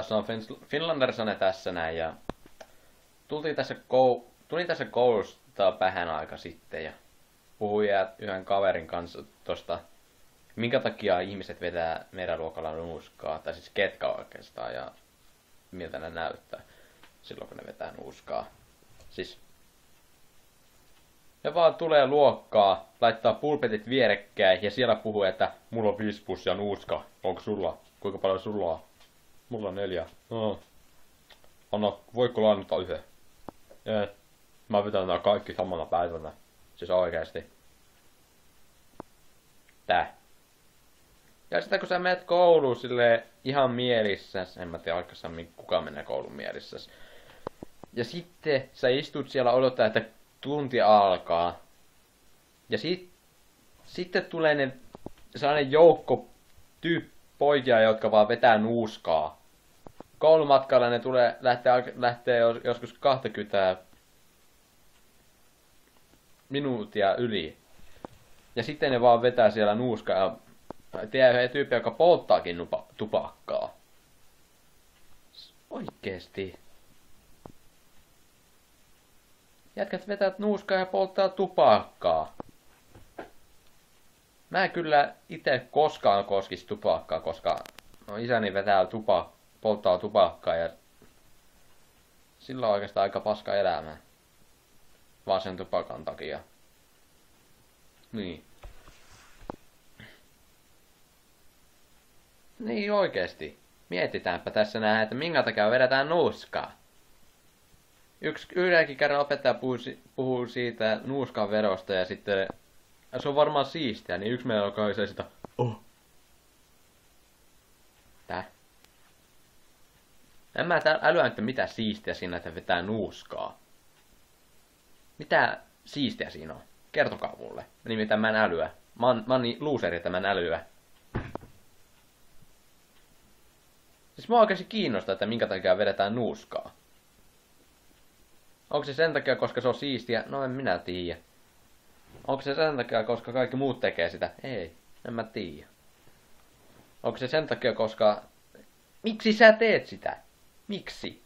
Se on Finlandersane tässä näin ja tulin tässä koulusta vähän aika sitten ja puhuin yhden kaverin kanssa tosta, minkä takia ihmiset vetää meidän luokalla nuuskaa, tai siis ketkä oikeastaan ja miltä ne näyttää silloin kun ne vetää nuuskaa. Siis ne vaan tulee luokkaa, laittaa pulpetit vierekkäin ja siellä puhuu, että mulla on 5 pussia nuuskaa. Onko sulla? Kuinka paljon sulla on? Mulla on 4. No. Anna, voiko lainata yhden? Mä vetän nää kaikki samana päivänä. Siis oikeesti. Tää. Ja sitten kun sä menet kouluun silleen ihan mielissäs, en mä tiedä aikaisemmin kuka menee koulun mielissäs. Ja sitten sä istut siellä odottaa, että tunti alkaa. Ja sitten tulee sellainen joukko poikia, jotka vaan vetää nuuskaa. Koulumatkalla ne lähtee joskus 20 minuuttia yli. Ja sitten ne vaan vetää siellä nuuskaa. Ja tiedän yhden tyyppi, joka polttaakin tupakkaa. Oikeesti. Jätkät vetää nuuskaa ja polttaa tupakkaa. Mä en kyllä itse koskaan koskisi tupakkaa, koska isäni polttaa tupakkaa ja sillä on oikeastaan aika paska elämä. Vaan sen tupakan takia. Niin. Niin oikeesti. Mietitäänpä tässä näin, että minkä takia vedetään nuuskaa. Yhdenkin kerran opettaja puhuu siitä nuuskan vedosta ja sitten se on varmaan siistiä, niin yksi meillä alkaa se sitä Tää? En mä älyä, että mitä siistiä siinä, että vetää nuuskaa. Mitä siistiä siinä on? Kertokaa mulle. Nimittäin mä en älyä. Mä oon niin looseri, että mä en älyä. Siis mua oikeasti kiinnostaa, että minkä takia vedetään nuuskaa. Onko se sen takia, koska se on siistiä? No en minä tiedä. Onko se sen takia, koska kaikki muut tekee sitä? Ei, en mä tiedä. Onko se sen takia, koska... Miksi sä teet sitä? Miksi?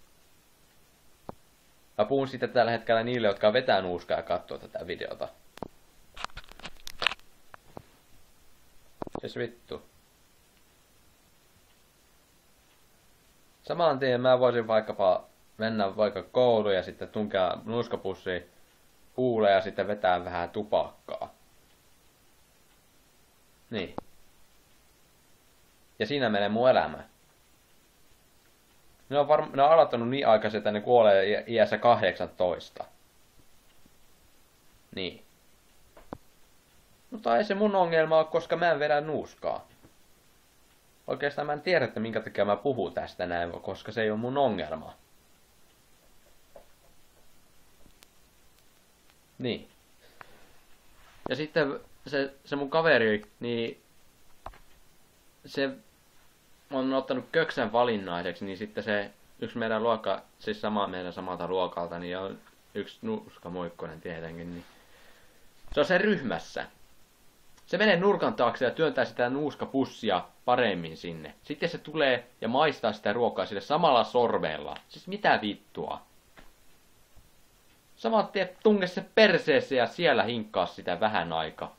Mä puhun siitä tällä hetkellä niille, jotka vetää nuuskaa ja katsoo tätä videota. Siis vittu. Saman tien mä voisin mennä vaikka kouluun ja sitten tunkea nuuskapussiin huuleen ja sitten vetää vähän tupakkaa. Niin. Ja siinä menee mun elämä. Ne on aloittanut niin aikaisin, että ne kuolee iässä 18. Niin. Mutta ei se mun ongelma ole, koska mä en vedä nuuskaa. Oikeastaan mä en tiedä, että minkä takia mä puhun tästä näin, koska se ei ole mun ongelma. Niin. Ja sitten se mun kaveri, niin se on ottanut köksän valinnaiseksi, niin sitten se yksi meidän luokka, siis meidän samalta luokalta, niin on yksi nuuskamuikkonen tietenkin, niin se on sen ryhmässä. Se menee nurkan taakse ja työntää sitä nuuskapussia paremmin sinne. Sitten se tulee ja maistaa sitä ruokaa sille samalla sormella. Siis mitä vittua? Samat tien tunge se perseeseen ja siellä hinkkaa sitä vähän aikaa.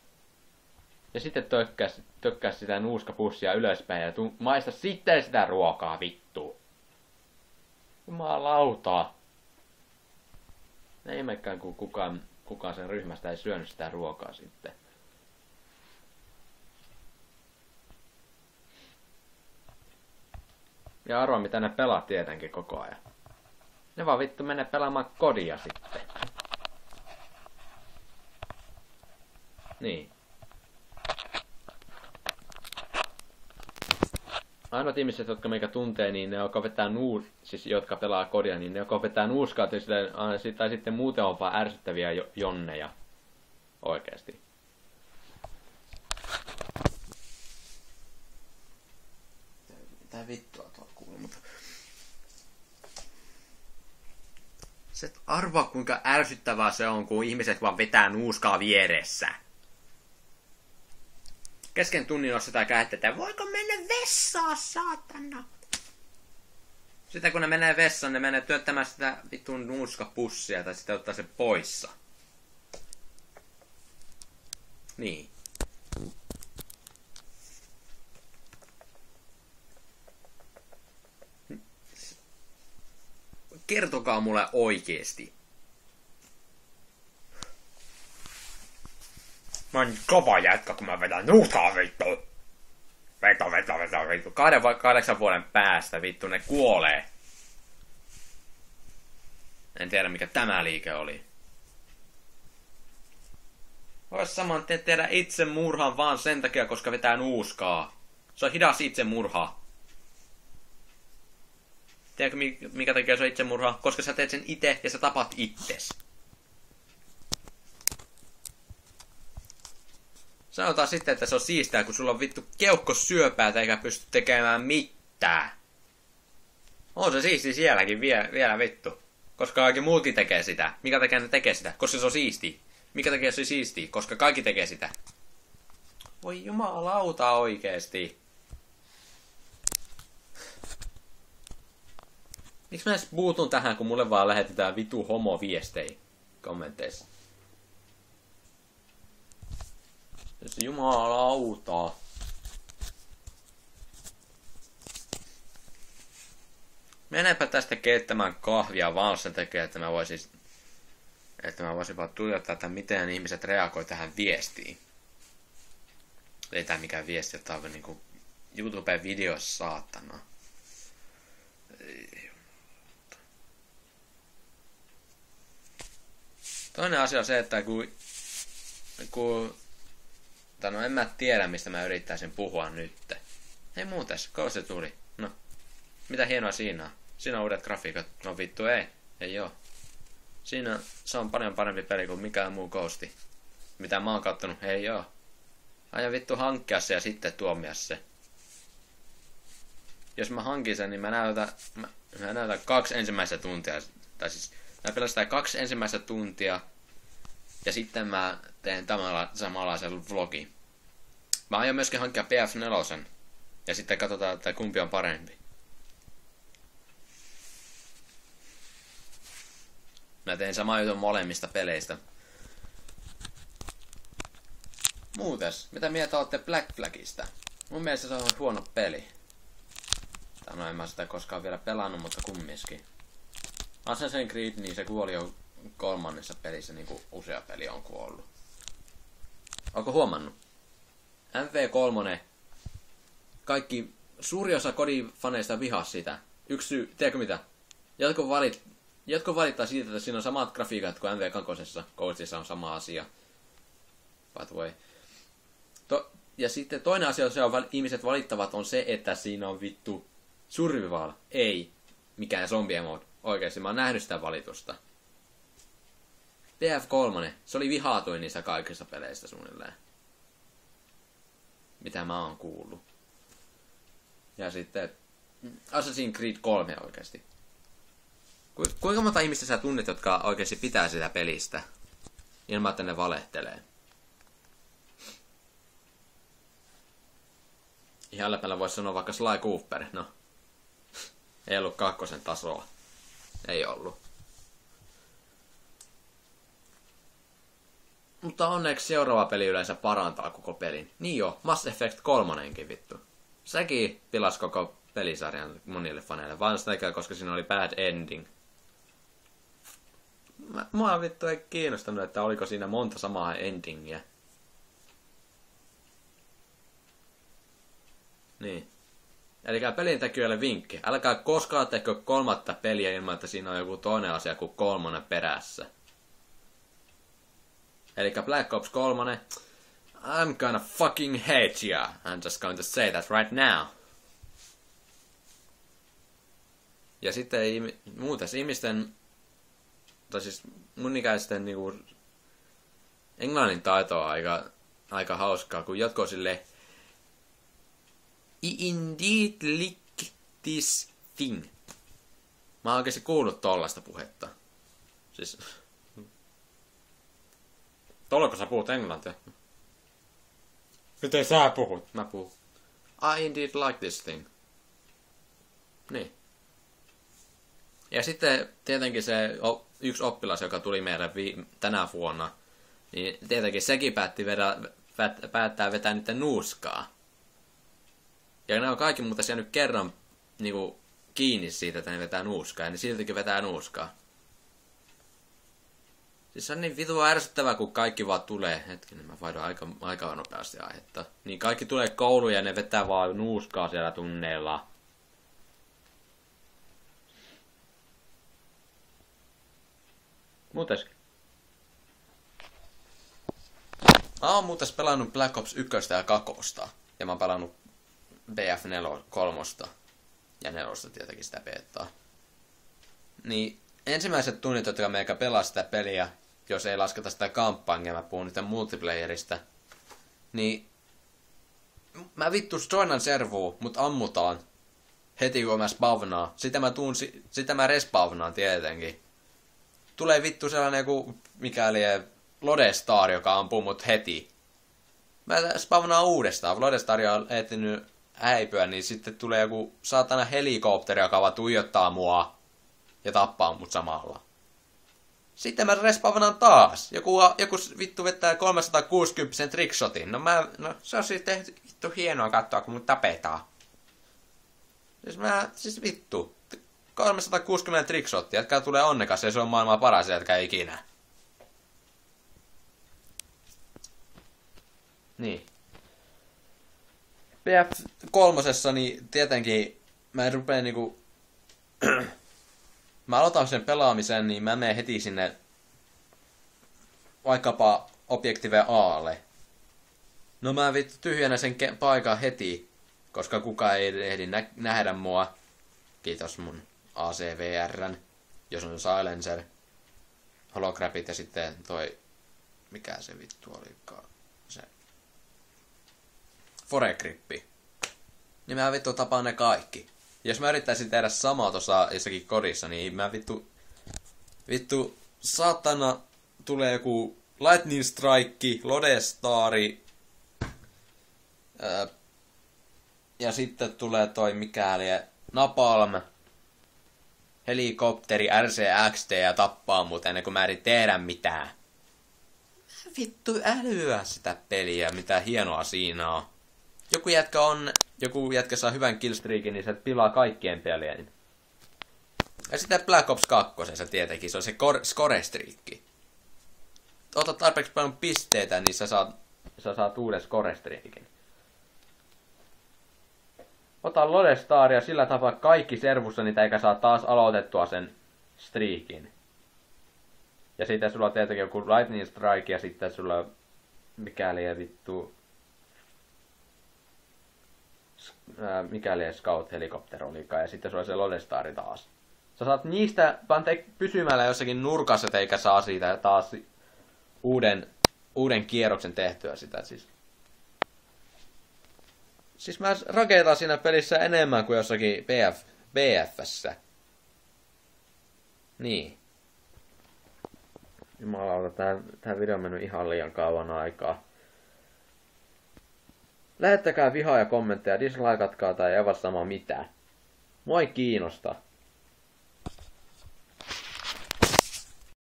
Ja sitten tökkää sitä nuuskapussia ylöspäin ja maista sitten sitä ruokaa vittu. Jumalauta. Ei mekään kun kukaan sen ryhmästä ei syönyt sitä ruokaa sitten. Ja arvoa mitä ne pelaa tietenkin koko ajan. Ne vaan vittu menee pelaamaan kodia sitten. Niin. Ainoat ihmiset, jotka meikä tuntee, niin ne jotka vetää siis jotka pelaa kodia, niin ne jotka vetää nuuskaa, tai sitten muuten on vaan ärsyttäviä jonneja. Oikeesti. Mitä vittua tuolla kuuluu, mutta... Se arvaa kuinka ärsyttävää se on, kun ihmiset vaan vetää nuuskaa vieressä. Kesken tunnin on sitä käytetään. Voiko mennä vessaan, saatana? Sitten kun ne menee vessaan, ne menee työttämään sitä vitun nuuskapussia tai sitten ottaa se poissa. Niin. Kertokaa mulle oikeesti. Mä oon kova jätkä, kun mä vedän nuuskaa vittu. Veto, vittu. 8 vuoden päästä vittu ne kuolee. En tiedä mikä tämä liike oli. Vois saman tehdä itsemurhan vaan sen takia, koska vetää nuuskaa. Se on hidas itsemurha. Tiedätkö mikä takia se on itsemurha? Koska sä teet sen itse ja sä tapat itses. Sanotaan sitten, että se on siistää, kun sulla on vittu keuhkosyöpää eikä pysty tekemään mitään. On se siisti sielläkin vielä vittu. Koska kaikki muutkin tekee sitä. Mikä takia ne tekee sitä? Koska se on siisti. Mikä takia se siisti? Koska kaikki tekee sitä. Voi jumalauta oikeesti. Miksi mä edes puutun tähän, kun mulle vaan lähetetään vitu homo-viestei kommenteissa? Jumalauta. Menepä tästä keittämään kahvia vaan sen takia, että mä voisin vaan tuijottaa, että miten ihmiset reagoi tähän viestiin. Ei tää mikään viesti, että on niinku YouTube-videossa saatana. Toinen asia on se, että en mä tiedä, mistä mä yrittäisin puhua nyt. Hei muutas, kauan se tuli. No, mitä hienoa siinä on? Siinä on uudet grafiikat. No vittu ei oo. Siinä se on paljon parempi peli kuin mikään muu Ghosti. Mitä mä oon kattonut, ei oo. Aina vittu hankkia se ja sitten tuomia se. Jos mä hankin sen, niin mä näytän 2 ensimmäistä tuntia. Tai siis mä pelastan 2 ensimmäistä tuntia. Ja sitten mä teen samanlaisen vlogin. Mä aion myöskin hankkia PF4. Ja sitten katsotaan, että kumpi on parempi. Mä tein sama jutun molemmista peleistä. Muutes, mitä mieltä ootte Black Flagista? Mun mielestä se on huono peli. No en mä sitä koskaan vielä pelannut, mutta kumminkin. Assassin's Creed, niin se kuoli jo 3. pelissä, niin kuin usea peli on kuollut. Onko huomannut? MV3, suuri osa kodifaneista vihasi sitä. Yksi syy, tiedätkö mitä? Jotkut valittaa siitä, että siinä on samat grafiikat kuin MV2. Ghostissa on sama asia. By the way. Ja sitten toinen asia, ihmiset valittavat, on se, että siinä on vittu survival. Ei mikään zombie mode. Oikeesti, mä oon nähnyt sitä valitusta. TF3, se oli vihaatuin niistä kaikista peleistä suunnilleen. Mitä mä oon kuullut. Ja sitten Assassin's Creed 3 oikeesti. Kuinka monta ihmistä sä tunnet, jotka oikeesti pitää sitä pelistä? Ilman, että ne valehtelee. Ihan läpällä voisi sanoa vaikka Sly Cooper. No. Ei ollut 2 tasoa. Ei ollut. Mutta onneksi seuraava peli yleensä parantaa koko pelin. Niin jo, Mass Effect 3:kin vittu. Sekin pilasi koko pelisarjan monille faneille. Vaan sitä, koska siinä oli bad ending. Mua vittu ei kiinnostanut, että oliko siinä monta samaa endingiä. Niin. Eli pelintekijöille vinkki. Älkää koskaan tehkö 3. peliä ilman, että siinä on joku toinen asia kuin 3 perässä. Eli Black Ops 3. I'm gonna fucking hate ya. I'm just going to say that right now. Ja sitten muuten ihmisten, tai siis mun ikäisten niinku englannin taito on aika hauskaa, kun jotkut silleen I indeed like this thing. Mä oon oikeesti kuullut tollaista puhetta. Siis Tolko sä puhut englantia? Miten sä puhut? Mä puhun I indeed like this thing. Niin. Ja sitten tietenkin se yksi oppilas, joka tuli meille tänä vuonna, niin tietenkin sekin päättää vetää niiden nuuskaa. Ja ne on kaikki muuten jäänyt kerran niinku kiinni siitä, että ne vetää nuuskaa, ja ne siltikin vetää nuuskaa. Siis se on niin vitua ärsyttävää, kun kaikki vaan tulee. Hetkinen, mä vaihdoin aika nopeasti aihetta. Niin kaikki tulee kouluun ja ne vetää vaan nuuskaa siellä tunneilla. Muutes. Mä oon muuten pelannut Black Ops 1 ja 2. Ja mä oon pelannut BF3 ja 4 tietenkin sitä betaa. Niin ensimmäiset tunnit, jotka meikä pelaa sitä peliä, jos ei lasketa sitä kampanjaa, mä puhun nyt multiplayerista, niin mä vittu joinan servuu, mut ammutaan heti kun mä spavnaan. Sitä mä respawnaan tietenkin. Tulee vittu sellainen joku, mikäli Lodestar, joka ampuu mut heti. Mä spavnaan uudestaan. Lodestar on ehtinyt häipyä, niin sitten tulee joku saatana helikopteri, joka vaan tuijottaa mua ja tappaa mut samalla. Sitten mä respawnaan taas. Joku vittu vettää 360 trickshotin. No se on sitten vittu hienoa katsoa, kun mut tapetaan. Siis vittu. 360 trickshottia, jätkä tulee onnekas ja se on maailman paras jätkä ikinä. Niin. BF3, niin tietenkin mä rupeen niinku... mä aloitan sen pelaamisen, niin mä menen heti sinne vaikkapa Objective A:lle. No mä vittu tyhjänä sen paikan heti, koska kukaan ei ehdi nähdä mua. Kiitos mun ACVRn, jos on Silencer, Holograpit ja sitten toi, mikä se vittu olikaan, se Foregrippi. Niin mä vittu tapaan ne kaikki. Jos mä yrittäisin tehdä samaa tuossa jossakin kodissa, niin mä vittu saatana tulee joku Lightning Strike, Lodestari, ja sitten tulee toi mikäli Napalm, helikopteri, RCXD ja tappaa mut ennen kuin mä en tehdä mitään. Vittu älyä sitä peliä, mitä hienoa siinä on. Joku jätkä saa hyvän killstreakin, niin se pilaa kaikkien pelien. Ja sitten Black Ops 2 tietenkin, se on se score-striikki. Ota tarpeeksi paljon pisteitä, niin sä saat uuden score-striikin. Ota Lodestar ja sillä tapaa kaikki servussa niitä eikä saa taas aloitettua sen streakin. Ja sitten sulla on tietenkin joku Lightning Strike ja sitten sulla mikäli vittu... mikäli Scout-helikopter olikaan ja sitten sulla on se Lodestari taas. Sä saat niistä pysymällä jossakin nurkassa eikä saa siitä taas uuden kierroksen tehtyä sitä siis. Siis mä rakentan siinä pelissä enemmän kuin jossakin BF:ssä. Niin. Jumalauta, tää video on mennyt ihan liian kauan aikaa. Lähettäkää vihaa ja kommentteja, dislikeatkaa tai aivan sama mitään. Mua ei kiinnosta.